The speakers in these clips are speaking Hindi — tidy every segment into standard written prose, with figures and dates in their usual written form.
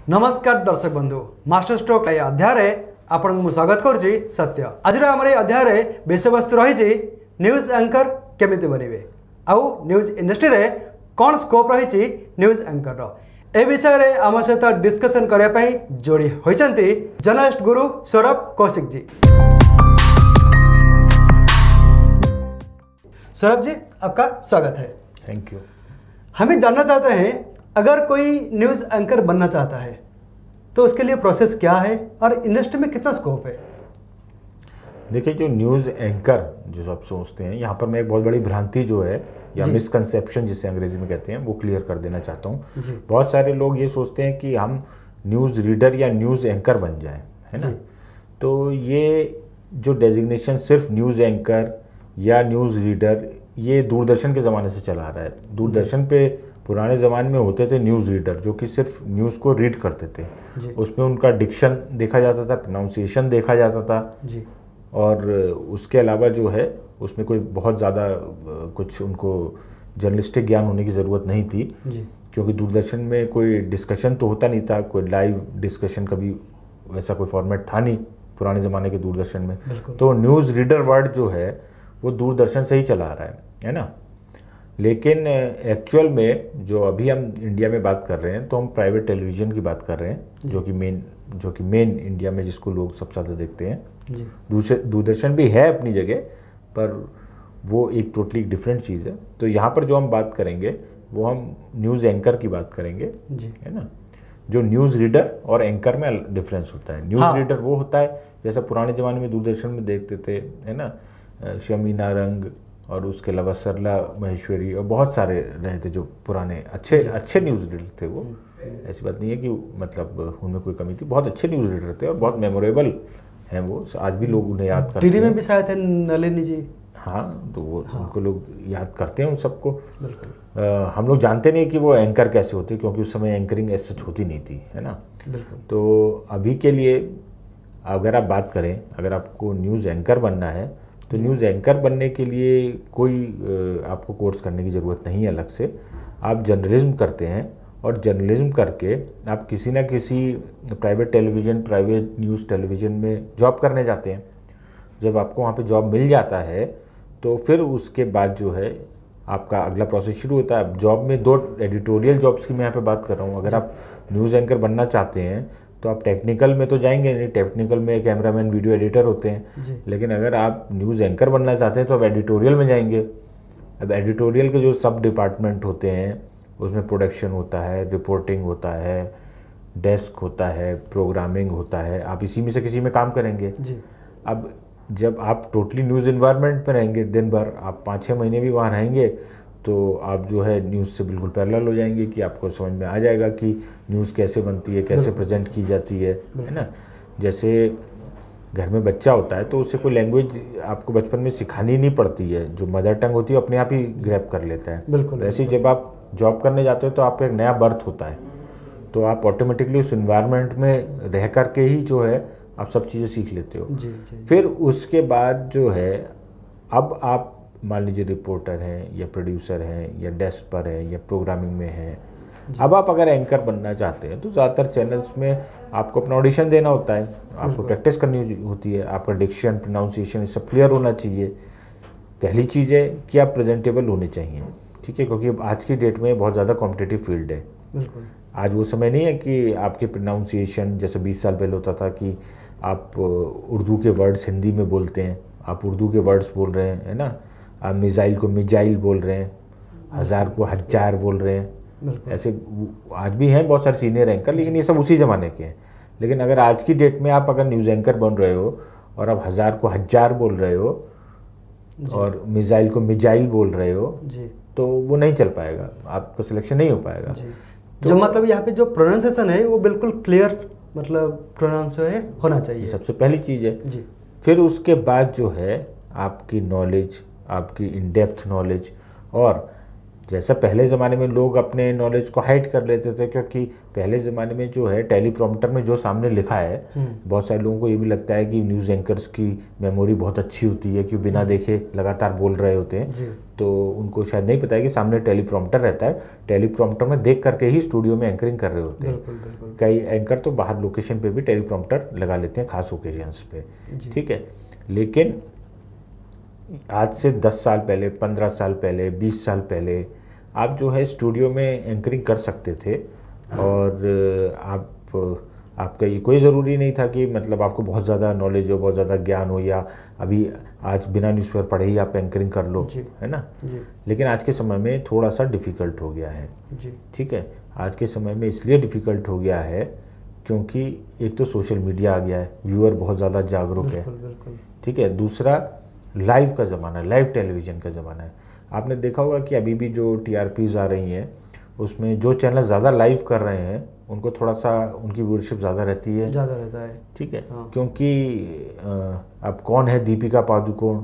नमस्कार दर्शक बंधु मास्टर स्ट्रोक अध्याय आपण मु स्वागत करुच्ची सत्य। आज आम अध्याय विषय वस्तु रही न्यूज एंकर केमिति बनइबे आउ न्यूज इंडस्ट्री रे कौन स्कोप रही न्यूज एंकर ए विषय रे आम सहित डिस्कशन करने जोड़ी होती जर्नलिस्ट गुरु सौरभ कौशिक जी। सौरभ जी आपका स्वागत है। Thank you. हमें जानना चाहते हैं अगर कोई न्यूज़ एंकर बनना चाहता है तो उसके लिए प्रोसेस क्या है और इंडस्ट्री में कितना स्कोप है? देखिए, जो न्यूज़ एंकर जो आप सोचते हैं, यहाँ पर मैं एक बहुत बड़ी भ्रांति जो है या मिसकंसेप्शन जिसे अंग्रेजी में कहते हैं वो क्लियर कर देना चाहता हूँ। बहुत सारे लोग ये सोचते हैं कि हम न्यूज़ रीडर या न्यूज़ एंकर बन जाएं, है ना। तो ये जो डेजिग्नेशन सिर्फ न्यूज़ एंकर या न्यूज़ रीडर ये दूरदर्शन के ज़माने से चला आ रहा है। दूरदर्शन पे पुराने ज़माने में होते थे न्यूज़ रीडर जो कि सिर्फ न्यूज़ को रीड करते थे। उसमें उनका डिक्शन देखा जाता था, प्रोनाउंसिएशन देखा जाता था जी। और उसके अलावा जो है उसमें कोई बहुत ज़्यादा कुछ उनको जर्नलिस्टिक ज्ञान होने की ज़रूरत नहीं थी जी। क्योंकि दूरदर्शन में कोई डिस्कशन तो होता नहीं था, कोई लाइव डिस्कशन कभी वैसा कोई फॉर्मेट था नहीं पुराने ज़माने के दूरदर्शन में। तो न्यूज़ रीडर वर्ड जो है वो दूरदर्शन से ही चला आ रहा है ना। लेकिन एक्चुअल में जो अभी हम इंडिया में बात कर रहे हैं तो हम प्राइवेट टेलीविज़न की बात कर रहे हैं जो कि मेन इंडिया में जिसको लोग सबसे ज़्यादा देखते हैं। दूरदर्शन भी है अपनी जगह, पर वो एक टोटली डिफरेंट चीज़ है। तो यहाँ पर जो हम बात करेंगे वो हम न्यूज़ एंकर की बात करेंगे जी, है ना। जो न्यूज़ रीडर और एंकर में डिफरेंस होता है। न्यूज़ रीडर वो होता है जैसा पुराने ज़माने में दूरदर्शन में देखते थे, है ना, शमी नारंग और उसके अलावा सरला महेश्वरी और बहुत सारे रहे थे जो पुराने अच्छे न्यूज़ रीडर थे। वो ऐसी बात नहीं है कि मतलब उनमें कोई कमी थी, बहुत अच्छे न्यूज़ रीडर थे और बहुत मेमोरेबल हैं वो। आज भी लोग उन्हें याद करते हैं। टीवी में भी शायद थे नलिनी जी। हाँ, तो वो उनको लोग याद करते हैं उन सबको। हम लोग जानते नहीं कि वो एंकर कैसे होते, क्योंकि उस समय एंकरिंग ऐसे सच होती नहीं थी, है ना। तो अभी के लिए अगर आप बात करें, अगर आपको न्यूज़ एंकर बनना है तो न्यूज़ एंकर बनने के लिए कोई आपको कोर्स करने की ज़रूरत नहीं है अलग से। आप जर्नलिज्म करते हैं और जर्नलिज्म करके आप किसी ना किसी private television, private news television में जॉब करने जाते हैं। जब आपको वहाँ पे जॉब मिल जाता है तो फिर उसके बाद जो है आपका अगला प्रोसेस शुरू होता है। जॉब में दो एडिटोरियल जॉब्स की मैं यहाँ पे बात कर रहा हूँ। अगर आप न्यूज़ एंकर बनना चाहते हैं तो आप टेक्निकल में तो जाएंगे नहीं, टेक्निकल में कैमरामैन, वीडियो एडिटर होते हैं। लेकिन अगर आप न्यूज़ एंकर बनना चाहते हैं तो आप एडिटोरियल में जाएंगे। अब एडिटोरियल के जो सब डिपार्टमेंट होते हैं उसमें प्रोडक्शन होता है, रिपोर्टिंग होता है, डेस्क होता है, प्रोग्रामिंग होता है। आप इसी में से किसी में काम करेंगे जी। अब जब आप टोटली न्यूज़ इन्वायरमेंट में रहेंगे दिन भर, आप 5-6 महीने भी वहाँ रहेंगे तो आप जो है न्यूज़ से बिल्कुल पैरेलल हो जाएंगे कि आपको समझ में आ जाएगा कि न्यूज़ कैसे बनती है, कैसे प्रेजेंट की जाती है ना। जैसे घर में बच्चा होता है तो उससे कोई लैंग्वेज आपको बचपन में सिखानी नहीं पड़ती है, जो मदर टंग होती है अपने आप ही ग्रैब कर लेता है। वैसे ही जब आप जॉब करने जाते हो तो आपका एक नया बर्थ होता है, तो आप ऑटोमेटिकली उस इन्वायरमेंट में रह करके ही जो है आप सब चीज़ें सीख लेते हो जी। फिर उसके बाद जो है अब आप मान लीजिए रिपोर्टर हैं या प्रोड्यूसर हैं या डेस्क पर हैं या प्रोग्रामिंग में हैं। अब आप अगर एंकर बनना चाहते हैं तो ज़्यादातर चैनल्स में आपको अपना ऑडिशन देना होता है, आपको प्रैक्टिस करनी होती है, आपका डिक्शन, प्रोनाउंसिएशन सब क्लियर होना चाहिए। पहली चीज़ है कि आप प्रेजेंटेबल होने चाहिए, ठीक है, क्योंकि आज की डेट में बहुत ज़्यादा कॉम्पिटिटिव फील्ड है। आज वो समय नहीं है कि आपके प्रोनाउंसिएशन जैसे 20 साल पहले होता था कि आप उर्दू के वर्ड्स हिंदी में बोलते हैं, आप उर्दू के वर्ड्स बोल रहे हैं, है ना। आप मिसाइल को मिजाइल बोल रहे हैं, हज़ार को हजार बोल रहे हैं। ऐसे आज भी हैं बहुत सारे सीनियर एंकर, लेकिन ये सब उसी ज़माने के हैं। लेकिन अगर आज की डेट में आप अगर न्यूज़ एंकर बन रहे हो और आप हज़ार को हजार बोल रहे हो और मिसाइल को मिजाइल बोल रहे हो तो वो नहीं चल पाएगा, आपका सिलेक्शन नहीं हो पाएगा। तो जो मतलब यहाँ पे जो प्रोनाउंसिएशन है वो बिल्कुल क्लियर मतलब प्रोनाउंसिएशन होना चाहिए, सबसे पहली चीज़ है जी। फिर उसके बाद जो है आपकी नॉलेज, आपकी इन डेप्थ नॉलेज और जैसा पहले ज़माने में लोग अपने नॉलेज को हाइड कर लेते थे, क्योंकि पहले ज़माने में जो है टेलीप्रॉम्प्टर में जो सामने लिखा है, बहुत सारे लोगों को ये भी लगता है कि न्यूज़ एंकर्स की मेमोरी बहुत अच्छी होती है कि बिना देखे लगातार बोल रहे होते हैं, तो उनको शायद नहीं पता है कि सामने टेलीप्रॉम्प्टर रहता है, टेलीप्रॉम्प्टर में देख करके ही स्टूडियो में एंकरिंग कर रहे होते हैं। कई एंकर तो बाहर लोकेशन पे भी टेलीप्रॉम्प्टर लगा लेते हैं खास ओकेजन्स पे, ठीक है। लेकिन आज से 10 साल पहले, 15 साल पहले, 20 साल पहले आप जो है स्टूडियो में एंकरिंग कर सकते थे, और आपका ये कोई ज़रूरी नहीं था कि मतलब आपको बहुत ज़्यादा नॉलेज हो, बहुत ज़्यादा ज्ञान हो, या अभी आज बिना न्यूज़पेपर पढ़े ही आप एंकरिंग कर लो, है ना। लेकिन आज के समय में थोड़ा सा डिफ़िकल्ट हो गया है, ठीक है। आज के समय में इसलिए डिफ़िकल्ट हो गया है क्योंकि एक तो सोशल मीडिया आ गया है, व्यूअर बहुत ज़्यादा जागरूक है, ठीक है। दूसरा लाइव का ज़माना है, लाइव टेलीविज़न का ज़माना है। आपने देखा होगा कि अभी भी जो TRPs आ रही हैं उसमें जो चैनल ज़्यादा लाइव कर रहे हैं उनको थोड़ा सा उनकी व्यूअरशिप ज़्यादा रहती है, ज़्यादा रहता है, ठीक है। हाँ। क्योंकि अब कौन है दीपिका पादुकोण,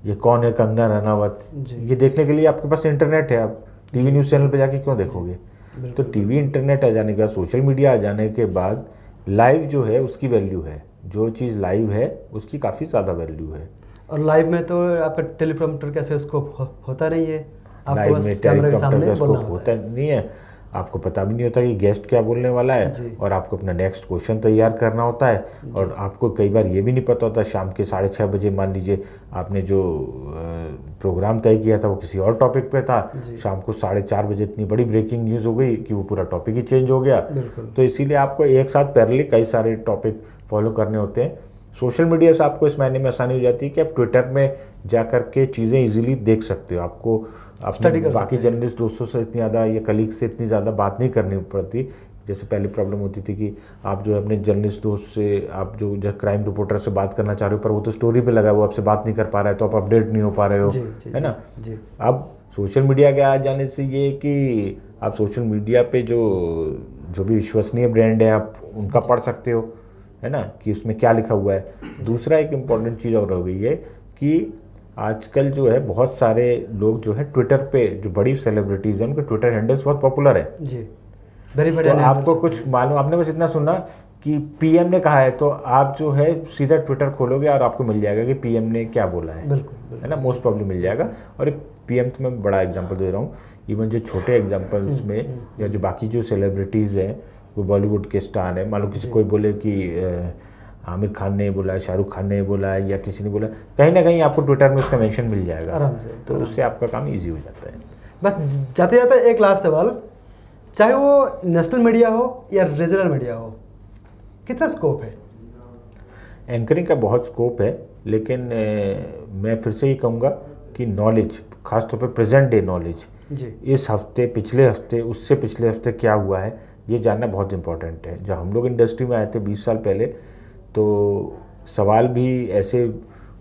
ये कौन है कंगना रनावत, ये देखने के लिए आपके पास इंटरनेट है, आप टीवी न्यूज़ चैनल पे जाके क्यों देखोगे। तो टीवी इंटरनेट आ जाने के बाद, सोशल मीडिया आ जाने के बाद लाइव जो है उसकी वैल्यू है, जो चीज़ लाइव है उसकी काफ़ी ज़्यादा वैल्यू है। और लाइव में तो आपका टेलीप्रॉम्प्टर का स्कोप होता नहीं है, लाइव में टेलीप्रॉम्प्टर का स्कोप होता नहीं है, आपको पता भी नहीं होता कि गेस्ट क्या बोलने वाला है, और आपको अपना नेक्स्ट क्वेश्चन तैयार करना होता है, और आपको कई बार ये भी नहीं पता होता शाम के 6:30 बजे मान लीजिए आपने जो प्रोग्राम तय किया था वो किसी और टॉपिक पे था, शाम को 4:30 बजे इतनी बड़ी ब्रेकिंग न्यूज़ हो गई कि वो पूरा टॉपिक ही चेंज हो गया। तो इसीलिए आपको एक साथ पैरेलली कई सारे टॉपिक फॉलो करने होते हैं। सोशल मीडिया से आपको इस मायने में आसानी हो जाती है कि आप ट्विटर में जा कर के चीज़ें इजीली देख सकते हो, आपको अपने बाकी जर्नलिस्ट दोस्तों से इतनी ज़्यादा या कलीग से इतनी ज़्यादा बात नहीं करनी पड़ती। जैसे पहले प्रॉब्लम होती थी कि आप जो अपने जर्नलिस्ट दोस्त से, आप जो क्राइम रिपोर्टर से बात करना चाह रहे हो पर वो तो स्टोरी पे लगा, वो आपसे बात नहीं कर पा रहा है, तो आप अपडेट नहीं हो पा रहे हो, है ना। अब सोशल मीडिया के आ जाने से ये कि आप सोशल मीडिया पे जो भी विश्वसनीय ब्रांड है आप उनका पढ़ सकते हो, है ना, कि उसमें क्या लिखा हुआ है। दूसरा एक इम्पॉर्टेंट चीज़ और हो गई है कि आजकल जो है बहुत सारे लोग जो है ट्विटर पे, जो बड़ी सेलिब्रिटीज़ हैं उनके ट्विटर हैंडल्स बहुत पॉपुलर है जी, तो आपको कुछ मालूम, आपने बस इतना सुना कि पीएम ने कहा है तो आप जो है सीधा ट्विटर खोलोगे और आपको मिल जाएगा कि पीएम ने क्या बोला है, बिल्कुल, है ना, मोस्ट प्रॉब्ली मिल जाएगा। और पीएम तो मैं बड़ा एग्जांपल दे रहा हूँ, इवन जो छोटे एग्जांपल्स में या जो बाकी जो सेलिब्रिटीज़ हैं, वो बॉलीवुड के स्टार हैं, मान लो किसी कोई बोले कि आमिर खान ने बोला है, शाहरुख खान ने बोला है, या किसी ने बोला, कहीं ना कहीं आपको ट्विटर में उसका मेंशन मिल जाएगा आराम से, तो उससे आपका काम इजी हो जाता है। बस जाते जाते एक लास्ट सवाल, चाहे वो नेशनल मीडिया हो या रीजनल मीडिया हो, कितना स्कोप है? एंकरिंग का बहुत स्कोप है, लेकिन मैं फिर से ये कहूँगा कि नॉलेज, खासतौर पर प्रेजेंट डे नॉलेज, इस हफ्ते, पिछले हफ्ते, उससे पिछले हफ्ते क्या हुआ है, ये जानना बहुत इंपॉर्टेंट है। जब हम लोग इंडस्ट्री में आए थे 20 साल पहले, तो सवाल भी ऐसे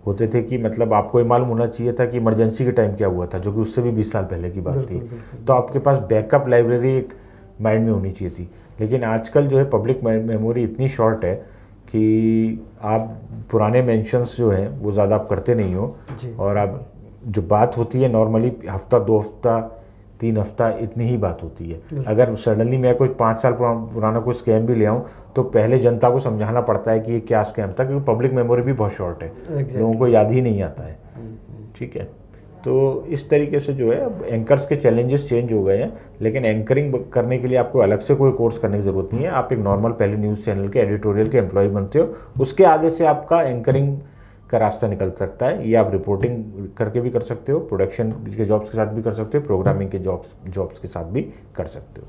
होते थे कि मतलब आपको ये मालूम होना चाहिए था कि इमरजेंसी के टाइम क्या हुआ था, जो कि उससे भी 20 साल पहले की बात थी। तो आपके पास बैकअप लाइब्रेरी एक माइंड में होनी चाहिए थी। लेकिन आजकल जो है पब्लिक मेमोरी इतनी शॉर्ट है कि आप पुराने मेंशंस जो हैं वो ज़्यादा आप करते नहीं हो, और आप जो बात होती है नॉर्मली हफ्ता, 2 हफ्ता, 3 हफ्ता, इतनी ही बात होती है। अगर सडनली मैं कोई 5 साल पुराना कोई स्कैम भी ले आऊँ तो पहले जनता को समझाना पड़ता है कि ये क्या स्कैम था, क्योंकि पब्लिक मेमोरी भी बहुत शॉर्ट है, लोगों को याद ही नहीं आता है, ठीक है। तो इस तरीके से जो है अब एंकर्स के चैलेंजेस चेंज हो गए हैं, लेकिन एंकरिंग करने के लिए आपको अलग से कोई कोर्स करने की ज़रूरत नहीं है। आप एक नॉर्मल पहले न्यूज़ चैनल के एडिटोरियल के एम्प्लॉय बनते हो, उसके आगे से आपका एंकरिंग का रास्ता निकल सकता है। ये आप रिपोर्टिंग करके भी कर सकते हो, प्रोडक्शन के जॉब्स के साथ भी कर सकते हो, प्रोग्रामिंग के जॉब्स के साथ भी कर सकते हो।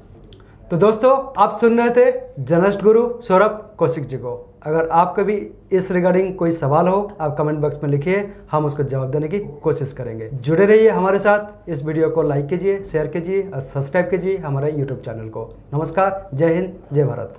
तो दोस्तों, आप सुन रहे थे जर्नलिस्ट गुरु सौरभ कौशिक जी को। अगर आपका भी इस रिगार्डिंग कोई सवाल हो, आप कमेंट बॉक्स में लिखिए, हम उसको जवाब देने की कोशिश करेंगे। जुड़े रहिए हमारे साथ, इस वीडियो को लाइक कीजिए, शेयर कीजिए और सब्सक्राइब कीजिए हमारे यूट्यूब चैनल को। नमस्कार, जय हिंद, जय भारत।